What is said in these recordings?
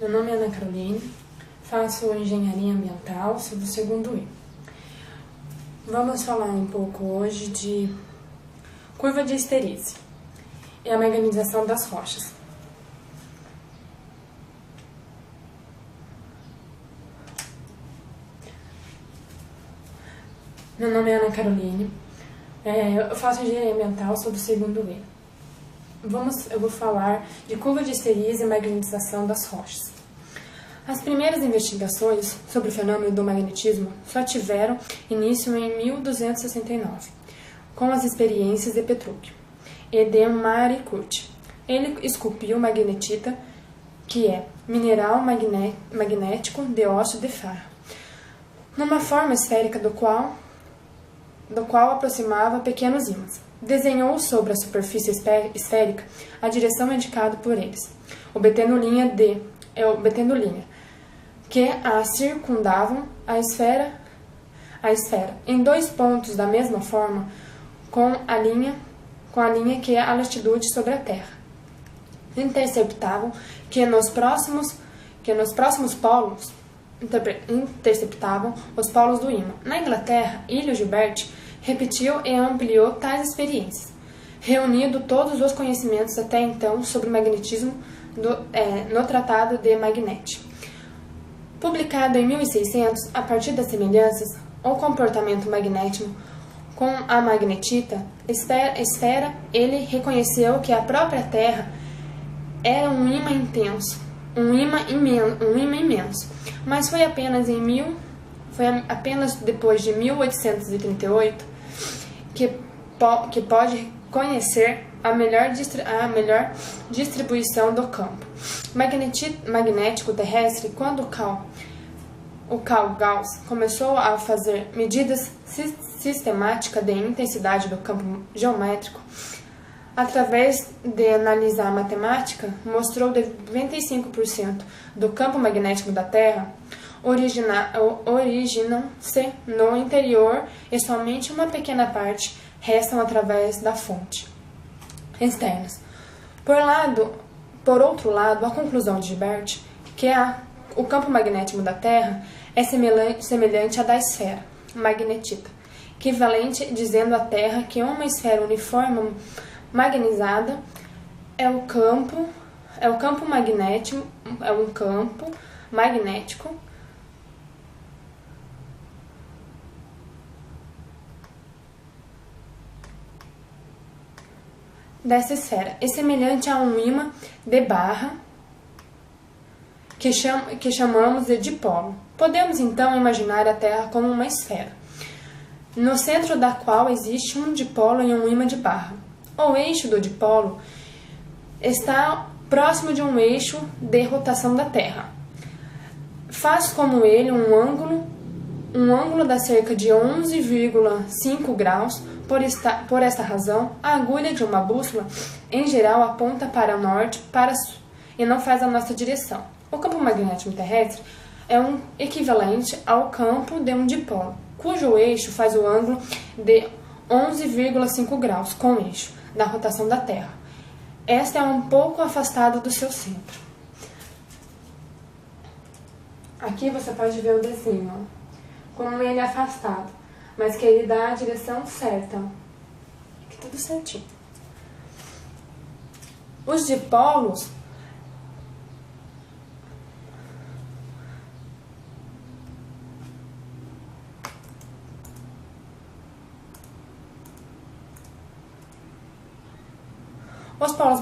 Meu nome é Ana Caroline, faço engenharia ambiental, sou do segundo I. Vamos falar um pouco hoje de curva de histeríase e a manganização das rochas. Meu nome é Ana Caroline, eu faço engenharia ambiental, sou do segundo I. Eu vou falar de curva de histeríase e magnetização das rochas. As primeiras investigações sobre o fenômeno do magnetismo só tiveram início em 1269, com as experiências de Petrúquio e de Marie Curie. Ele esculpiu magnetita, que é mineral magnético de óxido de ferro, numa forma esférica do qual aproximava pequenos ímãs. Desenhou sobre a superfície esférica a direção indicada por eles, obtendo linha que a circundavam a esfera em dois pontos da mesma forma com a linha que é a latitude sobre a Terra. Interceptavam os polos do ímã. Na Inglaterra, Ilho Gilbert repetiu e ampliou tais experiências, reunindo todos os conhecimentos até então sobre o magnetismo no Tratado de Magnete. Publicado em 1600, a partir das semelhanças, o comportamento magnético com a magnetita esfera, ele reconheceu que a própria Terra era um ímã intenso, um ímã imenso, mas foi apenas depois de 1838 que pode conhecer a melhor distribuição do campo magnético terrestre. Quando o Carl Gauss começou a fazer medidas sistemáticas de intensidade do campo geométrico, através de analisar a matemática, mostrou que 95% do campo magnético da Terra originam-se no interior e somente uma pequena parte restam através da fonte externas. Por outro lado, a conclusão de Gilbert, que o campo magnético da Terra é semelhante à da esfera magnetita, equivalente dizendo à Terra que uma esfera uniforme magnetizada é um campo magnético dessa esfera, é semelhante a um ímã de barra que chamamos de dipolo. Podemos então imaginar a Terra como uma esfera, no centro da qual existe um dipolo e um ímã de barra. O eixo do dipolo está próximo de um eixo de rotação da Terra. Faz como ele um ângulo da cerca de 11,5 graus. Por esta razão, a agulha de uma bússola, em geral, aponta para o norte e não faz a nossa direção. O campo magnético terrestre é um equivalente ao campo de um dipolo, cujo eixo faz o ângulo de 11,5 graus com o eixo da rotação da Terra. Esta é um pouco afastada do seu centro. Aqui você pode ver o desenho, como ele é afastado, mas que ele dá a direção certa. Aqui tudo certinho. Os dipolos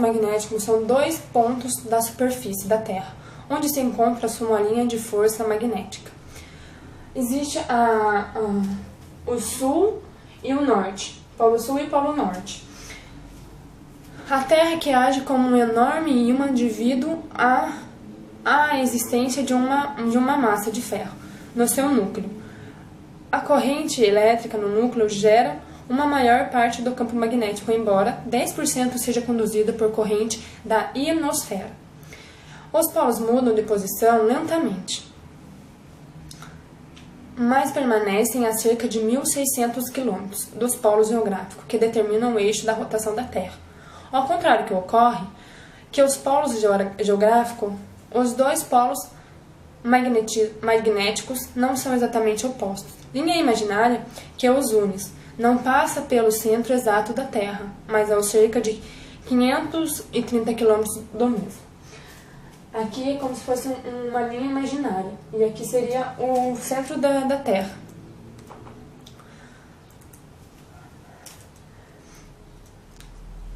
magnéticos são dois pontos da superfície da Terra, onde se encontra sua linha de força magnética. Existe o sul e o norte, polo sul e polo norte. A Terra que age como um enorme ímã devido à existência de uma massa de ferro no seu núcleo. A corrente elétrica no núcleo gera uma maior parte do campo magnético, embora 10% seja conduzida por corrente da ionosfera. Os polos mudam de posição lentamente, mas permanecem a cerca de 1.600 km dos polos geográficos, que determinam o eixo da rotação da Terra. Ao contrário que ocorre, que os polos geográficos Os dois polos magnéticos não são exatamente opostos. Linha imaginária que os une não passa pelo centro exato da Terra, mas aos cerca de 530 km do mesmo. Aqui é como se fosse uma linha imaginária, e aqui seria o centro da Terra.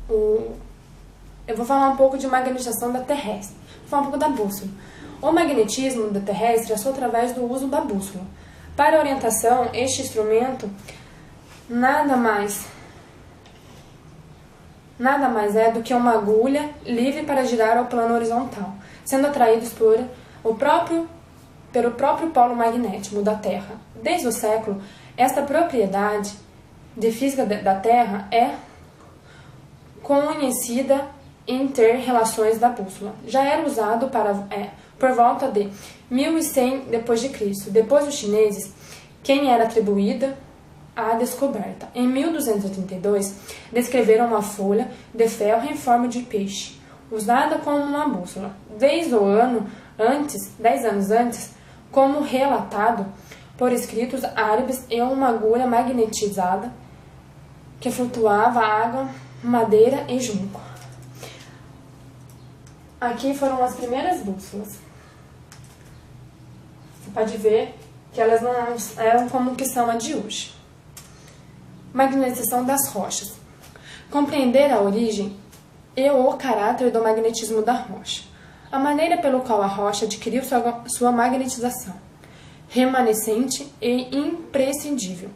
Eu vou falar um pouco de magnetização da terrestre, vou falar um pouco da bússola. O magnetismo da terrestre é só através do uso da bússola. Para orientação, este instrumento nada mais é do que uma agulha livre para girar ao plano horizontal, sendo atraídos pelo próprio polo magnético da Terra. Desde o século, esta propriedade de física da Terra é conhecida em ter relações da bússola. Já era usado por volta de 1100 d.C. Depois dos chineses, quem era atribuída à descoberta. Em 1232, descreveram uma folha de ferro em forma de peixe, usada como uma bússola. 10 anos antes, como relatado por escritos árabes, em uma agulha magnetizada que flutuava água, madeira e junco. Aqui foram as primeiras bússolas. Você pode ver que elas não eram como que são a de hoje. Magnetização das rochas. Compreender a origem e o caráter do magnetismo da rocha. A maneira pelo qual a rocha adquiriu sua magnetização, remanescente e imprescindível.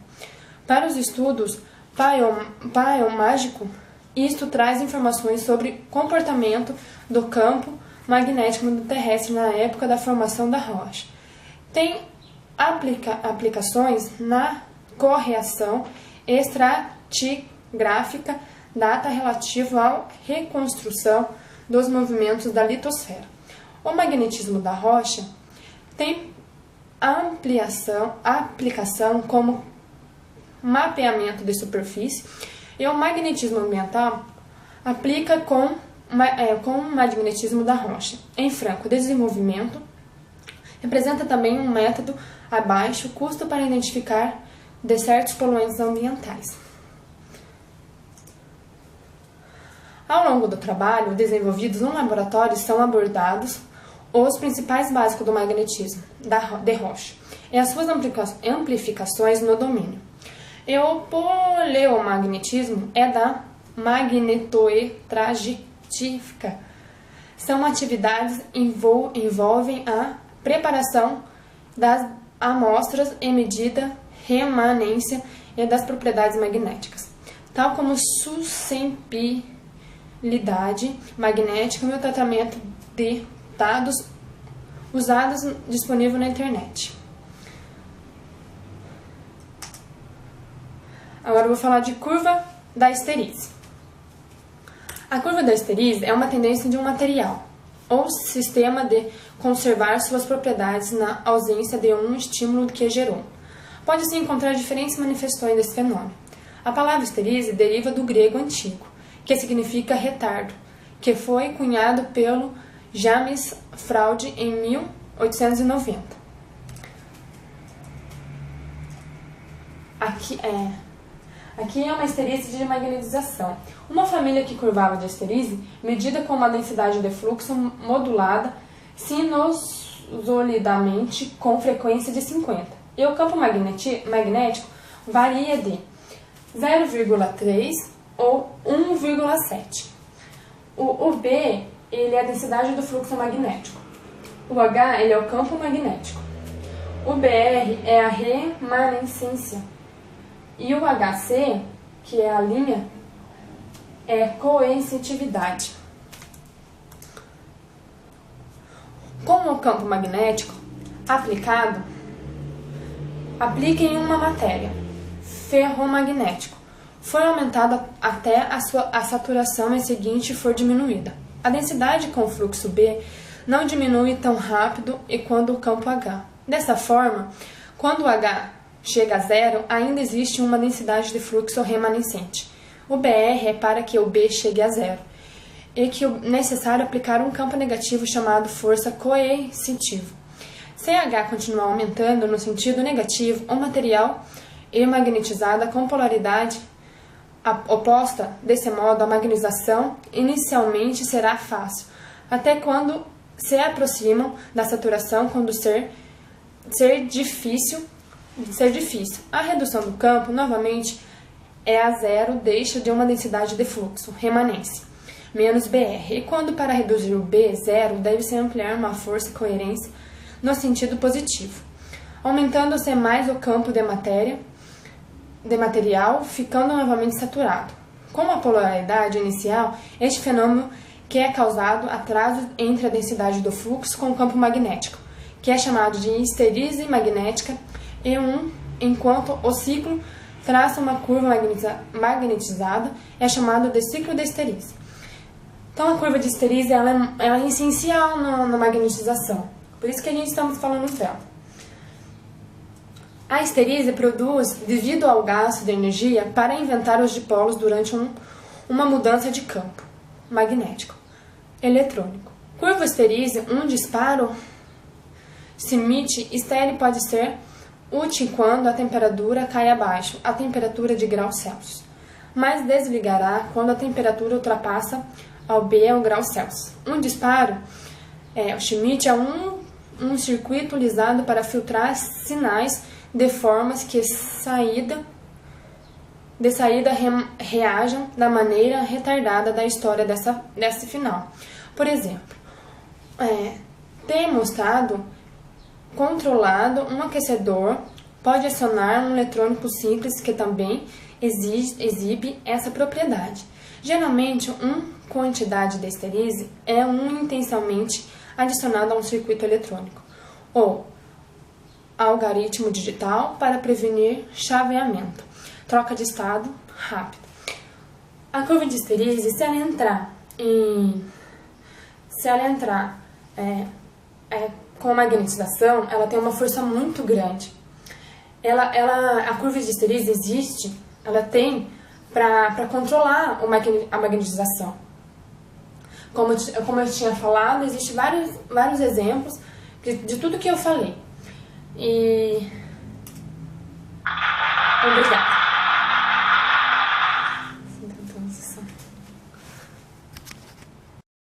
Para os estudos paleomágico, isto traz informações sobre comportamento do campo magnético terrestre na época da formação da rocha. Tem aplicações na correção estratigráfica, data relativa à reconstrução dos movimentos da litosfera. O magnetismo da rocha tem aplicação como mapeamento de superfície, e o magnetismo ambiental aplica com o magnetismo da rocha. Em franco desenvolvimento, representa também um método a baixo custo para identificar de certos poluentes ambientais. Ao longo do trabalho, desenvolvidos no laboratório, são abordados os principais básicos do magnetismo de rocha e as suas amplificações no domínio. E o paleomagnetismo é da magnetoestratigráfica. São atividades envolvem a preparação das amostras e medida remanência e das propriedades magnéticas, tal como suscetibilidade magnética e o tratamento de dados usados disponível na internet. Agora eu vou falar de curva da histeríase. A curva da histeríase é uma tendência de um material ou sistema de conservar suas propriedades na ausência de um estímulo que gerou. Pode-se encontrar diferentes manifestações desse fenômeno. A palavra histeríase deriva do grego antigo, que significa retardo, que foi cunhado pelo James Freud em 1890. Aqui é uma histeríase de magnetização. Uma família que curvava de histeríase, medida com uma densidade de fluxo modulada sinusoidalmente com frequência de 50. E o campo magnético varia de 0,3 ou 1,7. O B ele é a densidade do fluxo magnético. O H ele é o campo magnético. O BR é a remanescência. E o HC, que é a linha, é coercitividade. Como o campo magnético aplica em uma matéria, ferromagnético, for aumentada até a saturação em seguinte for diminuída. A densidade com o fluxo B não diminui tão rápido e quanto o campo H. Dessa forma, quando o H chega a zero, ainda existe uma densidade de fluxo remanescente. O BR é para que o B chegue a zero. e que é necessário aplicar um campo negativo chamado força coercitiva. Se H continuar aumentando no sentido negativo, o material é magnetizado com polaridade oposta. Desse modo, a magnetização inicialmente será fácil, até quando se aproximam da saturação, quando ser difícil. A redução do campo, novamente, é a zero, deixa de uma densidade de fluxo, remanência, menos BR. E quando para reduzir o B zero, deve-se ampliar uma força coerência no sentido positivo, aumentando-se mais o campo de material, ficando novamente saturado. Com a polaridade inicial, este fenômeno que é causado atraso entre a densidade do fluxo com o campo magnético, que é chamado de histerise magnética, enquanto o ciclo traça uma curva magnetizada, é chamado de ciclo de histerise. Então, a curva de histerise ela é essencial na magnetização, por isso que a gente estamos falando dela. A histerise produz devido ao gasto de energia para inventar os dipolos durante uma mudança de campo magnético eletrônico. Curva histerise, um disparo Schmidt estéreo pode ser útil quando a temperatura cai abaixo a temperatura de graus Celsius, mas desligará quando a temperatura ultrapassa ao B ao grau Celsius. Um disparo, o Schmidt é um circuito utilizado para filtrar sinais de formas que de saída reajam da maneira retardada da história desse final. Por exemplo, termostato controlado, um aquecedor pode acionar um eletrônico simples que também exibe essa propriedade. Geralmente, uma quantidade de histerise é intencionalmente adicionada a um circuito eletrônico ou algoritmo digital para prevenir chaveamento, troca de estado rápido. A curva de histerise, se ela entrar com magnetização, ela tem uma força muito grande. A curva de histerise existe, ela tem para controlar a magnetização. Como eu tinha falado, existem vários exemplos de tudo que eu falei. Obrigada.